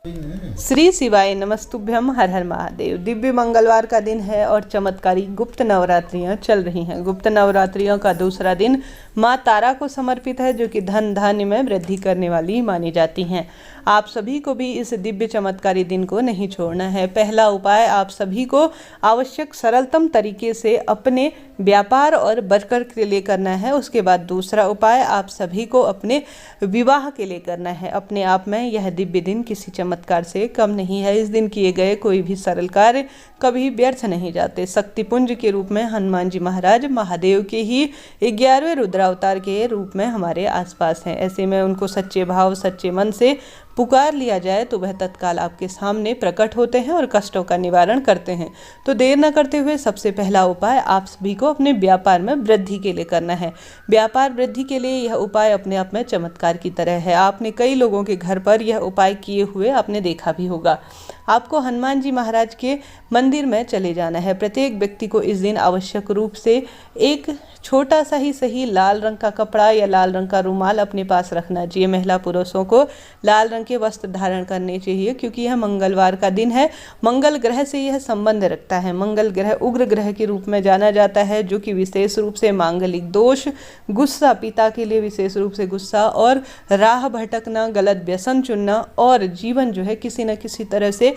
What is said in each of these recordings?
श्री शिवाय नमस्तुभ्यम, हर हर महादेव। दिव्य मंगलवार का दिन है और चमत्कारी गुप्त नवरात्रियां चल रही हैं। गुप्त नवरात्रियों का दूसरा दिन मां तारा को समर्पित है, जो कि धन धान्य में वृद्धि करने वाली मानी जाती हैं। आप सभी को भी इस दिव्य चमत्कारी दिन को नहीं छोड़ना है। पहला उपाय आप सभी को आवश्यक सरलतम तरीके से अपने व्यापार और बरकर के लिए करना है। उसके बाद दूसरा उपाय आप सभी को अपने विवाह के लिए करना है। अपने आप में यह दिव्य दिन किसी चमत्कार से कम नहीं है। इस दिन किए गए कोई भी सरल कार्य कभी व्यर्थ नहीं जाते। शक्तिपुंज के रूप में हनुमान जी महाराज महादेव के ही 11वें रुद्रावतार के रूप में हमारे आसपास हैं। ऐसे में उनको सच्चे भाव सच्चे मन से पुकार लिया जाए तो वह तत्काल आपके सामने प्रकट होते हैं और कष्टों का निवारण करते हैं। तो देर न करते हुए सबसे पहला उपाय आप सभी को अपने व्यापार में वृद्धि के लिए करना है। व्यापार वृद्धि के लिए यह उपाय अपने आप में चमत्कार की तरह है। आपने कई लोगों के घर पर यह उपाय किए हुए आपने देखा भी होगा। आपको हनुमान जी महाराज के मंदिर में चले जाना है। प्रत्येक व्यक्ति को इस दिन आवश्यक रूप से एक छोटा सा ही सही लाल रंग का कपड़ा या लाल रंग का रुमाल अपने पास रखना चाहिए। महिला पुरुषों को लाल रंग के वस्त्र धारण करने चाहिए, क्योंकि यह मंगलवार का दिन है। मंगल ग्रह से यह संबंध रखता है। मंगल ग्रह उग्र ग्रह के रूप में जाना जाता है, जो कि विशेष रूप से मांगलिक दोष, गुस्सा, पिता के लिए विशेष रूप से गुस्सा और राह भटकना, गलत व्यसन चुनना और जीवन जो है किसी न किसी तरह से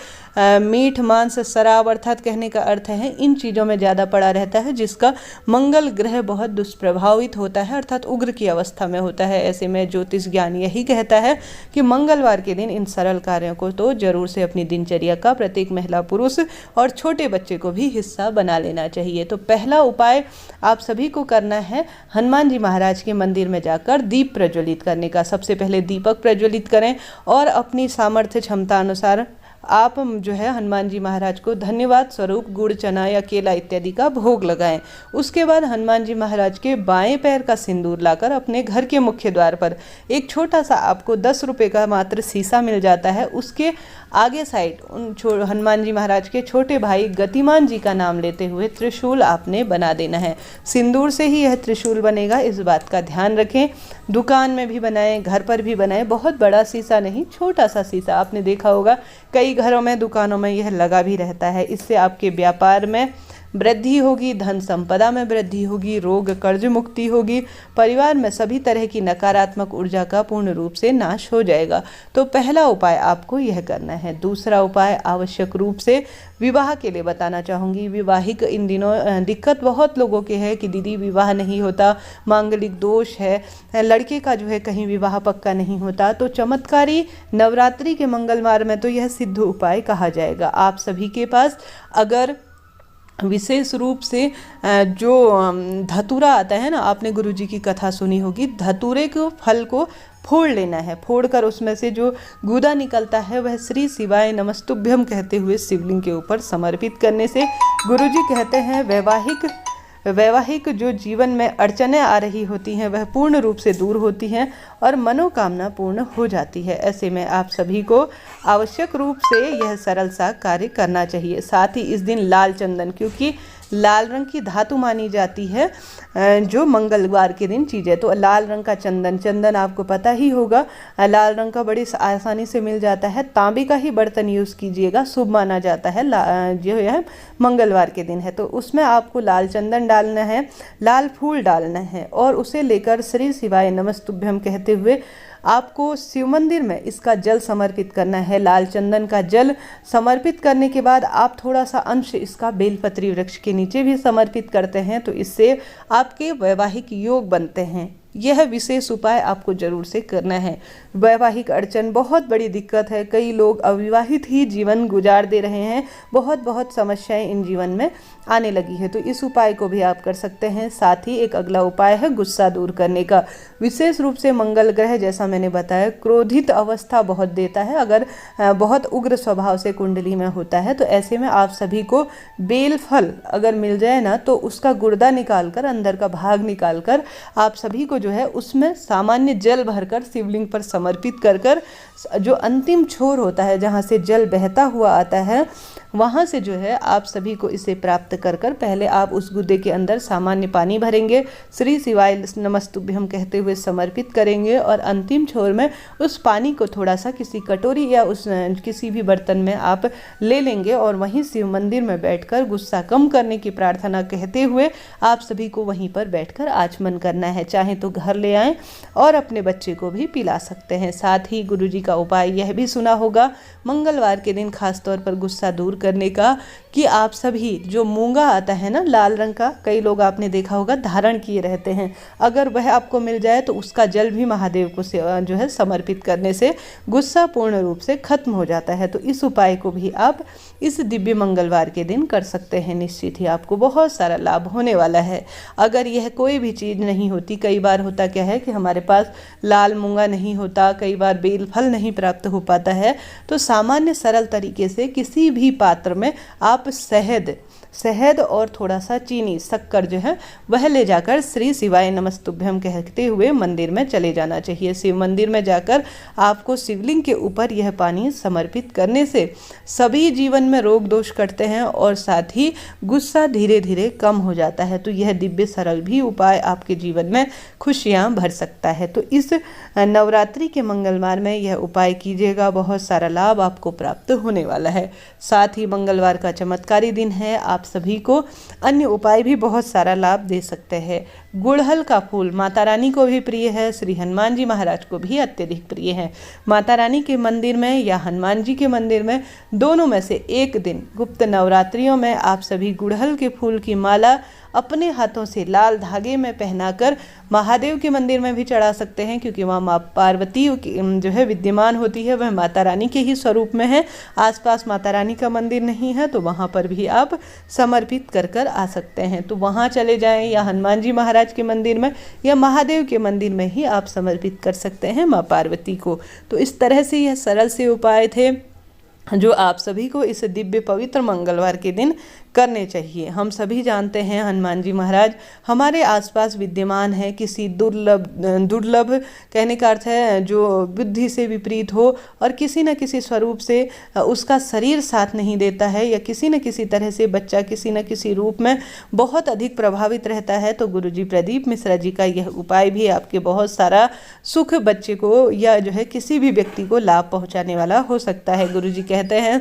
मीठ मांस शराब, अर्थात कहने का अर्थ है इन चीज़ों में ज़्यादा पड़ा रहता है, जिसका मंगल ग्रह बहुत दुष्प्रभावित होता है, अर्थात उग्र की अवस्था में होता है। ऐसे में ज्योतिष ज्ञान यही कहता है कि मंगलवार के दिन इन सरल कार्यों को तो जरूर से अपनी दिनचर्या का प्रत्येक महिला पुरुष और छोटे बच्चे को भी हिस्सा बना लेना चाहिए। तो पहला उपाय आप सभी को करना है हनुमान जी महाराज के मंदिर में जाकर दीप प्रज्वलित करने का। सबसे पहले दीपक प्रज्वलित करें और अपनी सामर्थ्य क्षमता अनुसार आप जो है हनुमान जी महाराज को धन्यवाद स्वरूप गुड़, चना या केला इत्यादि का भोग लगाएं। उसके बाद हनुमान जी महाराज के बाएं पैर का सिंदूर लाकर अपने घर के मुख्य द्वार पर एक छोटा सा आपको 10 रुपये का मात्र शीशा मिल जाता है, उसके आगे साइड उन हनुमान जी महाराज के छोटे भाई गतिमान जी का नाम लेते हुए त्रिशूल आपने बना देना है। सिंदूर से ही यह त्रिशूल बनेगा, इस बात का ध्यान रखें। दुकान में भी बनाएं, घर पर भी बनाएं। बहुत बड़ा शीशा नहीं, छोटा सा शीशा। आपने देखा होगा कई घरों में, दुकानों में यह लगा भी रहता है। इससे आपके व्यापार में वृद्धि होगी, धन संपदा में वृद्धि होगी, रोग कर्ज मुक्ति होगी, परिवार में सभी तरह की नकारात्मक ऊर्जा का पूर्ण रूप से नाश हो जाएगा। तो पहला उपाय आपको यह करना है। दूसरा उपाय आवश्यक रूप से विवाह के लिए बताना चाहूँगी। विवाहिक इन दिनों दिक्कत बहुत लोगों के है कि दीदी विवाह नहीं होता, मांगलिक दोष है, लड़के का जो है कहीं विवाह पक्का नहीं होता। तो चमत्कारी नवरात्रि के मंगलवार में तो यह सिद्ध उपाय कहा जाएगा। आप सभी के पास अगर विशेष रूप से जो धतूरा आता है ना, आपने गुरुजी की कथा सुनी होगी, धतूरे को फल को फोड़ लेना है। फोड़कर उसमें से जो गूदा निकलता है वह श्री शिवाय नमस्तुभ्यम कहते हुए शिवलिंग के ऊपर समर्पित करने से गुरुजी कहते हैं वैवाहिक जो जीवन में अड़चनें आ रही होती हैं वह पूर्ण रूप से दूर होती हैं और मनोकामना पूर्ण हो जाती है। ऐसे में आप सभी को आवश्यक रूप से यह सरल सा कार्य करना चाहिए। साथ ही इस दिन लाल चंदन, क्योंकि लाल रंग की धातु मानी जाती है जो मंगलवार के दिन चीज़ है, तो लाल रंग का चंदन आपको पता ही होगा, लाल रंग का बड़ी आसानी से मिल जाता है। तांबे का ही बर्तन यूज़ कीजिएगा, शुभ माना जाता है। जो है मंगलवार के दिन है तो उसमें आपको लाल चंदन डालना है, लाल फूल डालना है और उसे लेकर श्री शिवाय नमस्तुभ्यम कहते हुए आपको शिव मंदिर में इसका जल समर्पित करना है। लाल चंदन का जल समर्पित करने के बाद आप थोड़ा सा अंश इसका बेलपत्री वृक्ष के नीचे भी समर्पित करते हैं, तो इससे आपके वैवाहिक योग बनते हैं। यह विशेष उपाय आपको जरूर से करना है। वैवाहिक अड़चन बहुत बड़ी दिक्कत है, कई लोग अविवाहित ही जीवन गुजार दे रहे हैं, बहुत समस्याएं इन जीवन में आने लगी है, तो इस उपाय को भी आप कर सकते हैं। साथ ही एक अगला उपाय है गुस्सा दूर करने का। विशेष रूप से मंगल ग्रह, जैसा मैंने बताया, क्रोधित अवस्था बहुत देता है अगर बहुत उग्र स्वभाव से कुंडली में होता है। तो ऐसे में आप सभी को बेल फल अगर मिल जाए ना, तो उसका गुर्दा निकाल कर, अंदर का भाग निकाल कर आप सभी को जो है उसमें सामान्य जल भरकर शिवलिंग पर समर्पित कर जो अंतिम छोर होता है जहाँ से जल बहता हुआ आता है वहाँ से जो है आप सभी को इसे प्राप्त कर कर पहले आप उस गुदे के अंदर सामान्य पानी भरेंगे, श्री शिवाय नमस्तुभ्यम कहते हुए समर्पित करेंगे और अंतिम छोर में उस पानी को थोड़ा सा किसी कटोरी या उस किसी भी बर्तन में आप ले लेंगे और वहीं शिव मंदिर में बैठकर गुस्सा कम करने की प्रार्थना कहते हुए आप सभी को वहीं पर बैठकर आचमन करना है। चाहे तो घर ले आएं और अपने बच्चे को भी पिला सकते हैं। साथ ही गुरुजी का उपाय यह भी सुना होगा मंगलवार के दिन खास तौर पर गुस्सा दूर करने का, कि आप सभी जो मूंगा आता है ना लाल रंग का, कई लोग आपने देखा होगा धारण किए रहते हैं, अगर वह आपको मिल जाए तो उसका जल भी महादेव को जो है समर्पित करने से गुस्सा पूर्ण रूप से खत्म हो जाता है। तो इस उपाय को भी आप इस दिव्य मंगलवार के दिन कर सकते हैं। निश्चित ही आपको बहुत सारा लाभ होने वाला है। अगर यह कोई भी चीज़ नहीं होती, कई बार होता क्या है कि हमारे पास लाल मूंगा नहीं होता, कई बार बेल फल नहीं प्राप्त हो पाता है, तो सामान्य सरल तरीके से किसी भी पात्र में आप शहद और थोड़ा सा चीनी शक्कर जो है वह ले जाकर श्री शिवाय नमस्तुभ्यम कहते हुए मंदिर में चले जाना चाहिए। शिव मंदिर में जाकर आपको शिवलिंग के ऊपर यह पानी समर्पित करने से सभी जीवन में रोग दोष कटते हैं और साथ ही गुस्सा धीरे धीरे कम हो जाता है। तो यह दिव्य सरल भी उपाय आपके जीवन में खुशियाँ भर सकता है। तो इस नवरात्रि के मंगलवार में यह उपाय कीजिएगा, बहुत सारा लाभ आपको प्राप्त होने वाला है। साथ ही मंगलवार का चमत्कारी दिन है, आप सभी को अन्य उपाय भी बहुत सारा लाभ दे सकते हैं। गुड़हल का फूल माता रानी को भी प्रिय है, श्री हनुमान जी महाराज को भी अत्यधिक प्रिय है। माता रानी के मंदिर में या हनुमान जी के मंदिर में, दोनों में से एक दिन गुप्त नवरात्रियों में आप सभी गुड़हल के फूल की माला अपने हाथों से लाल धागे में पहनाकर महादेव के मंदिर में भी चढ़ा सकते हैं, क्योंकि वहाँ माँ पार्वती जो है विद्यमान होती है, वह माता रानी के ही स्वरूप में है। आसपास माता रानी का मंदिर नहीं है तो वहाँ पर भी आप समर्पित कर कर आ सकते हैं। तो वहाँ चले जाएं या हनुमान जी महाराज के मंदिर में या महादेव के मंदिर में ही आप समर्पित कर सकते हैं माँ पार्वती को। तो इस तरह से यह सरल से उपाय थे जो आप सभी को इस दिव्य पवित्र मंगलवार के दिन करने चाहिए। हम सभी जानते हैं हनुमान जी महाराज हमारे आसपास विद्यमान है। किसी दुर्लभ कहने का अर्थ है जो बुद्धि से विपरीत हो और किसी न किसी स्वरूप से उसका शरीर साथ नहीं देता है या किसी न किसी तरह से बच्चा किसी न किसी रूप में बहुत अधिक प्रभावित रहता है, तो गुरुजी प्रदीप मिश्रा जी का यह उपाय भी आपके बहुत सारा सुख बच्चे को या जो है किसी भी व्यक्ति को लाभ पहुँचाने वाला हो सकता है। गुरुजी कहते हैं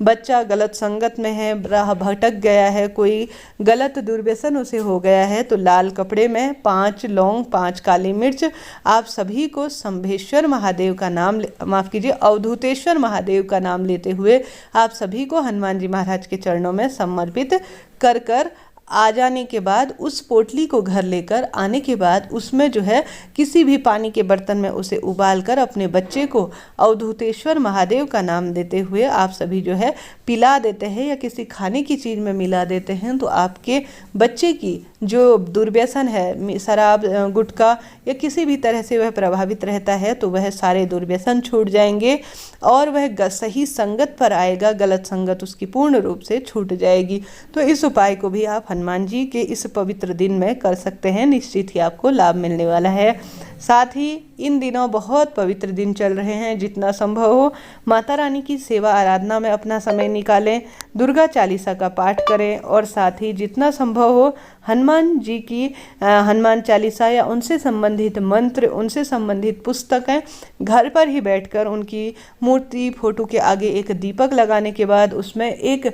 बच्चा गलत संगत में है, राह भटक गया है, कोई गलत दुर्व्यसन उसे हो गया है, तो लाल कपड़े में 5 लौंग 5 काली मिर्च आप सभी को शंभेश्वर महादेव का नाम अवधूतेश्वर महादेव का नाम लेते हुए आप सभी को हनुमान जी महाराज के चरणों में समर्पित कर कर आ जाने के बाद उस पोटली को घर लेकर आने के बाद उसमें जो है किसी भी पानी के बर्तन में उसे उबाल कर अपने बच्चे को अवधूतेश्वर महादेव का नाम देते हुए आप सभी जो है पिला देते हैं या किसी खाने की चीज़ में मिला देते हैं, तो आपके बच्चे की जो दुर्व्यसन है शराब गुटखा या किसी भी तरह से वह प्रभावित रहता है तो वह सारे दुर्व्यसन छूट जाएंगे और वह सही संगत पर आएगा, गलत संगत उसकी पूर्ण रूप से छूट जाएगी। तो इस उपाय को भी आप हनुमान जी के इस पवित्र दिन में कर सकते हैं, निश्चित ही आपको लाभ मिलने वाला है। साथ ही इन दिनों बहुत पवित्र दिन चल रहे हैं, जितना संभव हो माता रानी की सेवा आराधना में अपना समय निकालें, दुर्गा चालीसा का पाठ करें और साथ ही जितना संभव हो हनुमान जी की हनुमान चालीसा या उनसे संबंधित मंत्र, उनसे संबंधित पुस्तकें घर पर ही बैठकर उनकी मूर्ति फोटो के आगे एक दीपक लगाने के बाद उसमें एक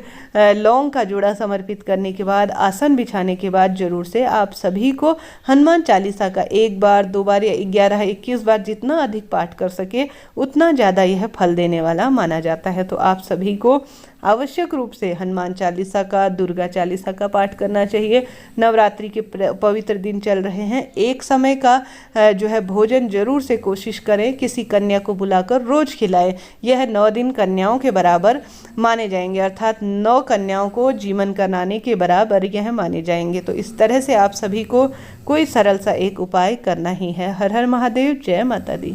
लौंग का जोड़ा समर्पित करने के बाद आसन बिछाने के बाद जरूर से आप सभी को हनुमान चालीसा का 1 बार 2 बार या 11 21 बार जितना अधिक पाठ कर सके उतना ज़्यादा यह फल देने वाला माना जाता है। तो आप सभी को आवश्यक रूप से हनुमान चालीसा का, दुर्गा चालीसा का पाठ करना चाहिए। नवरात्रि के पवित्र दिन चल रहे हैं, एक समय का जो है भोजन जरूर से कोशिश करें, किसी कन्या को बुलाकर रोज खिलाएं। यह 9 दिन कन्याओं के बराबर माने जाएंगे, अर्थात 9 कन्याओं को जीवन कराने के बराबर यह माने जाएंगे। तो इस तरह से आप सभी को कोई सरल सा एक उपाय करना ही है। हर हर महादेव, जय माता दी।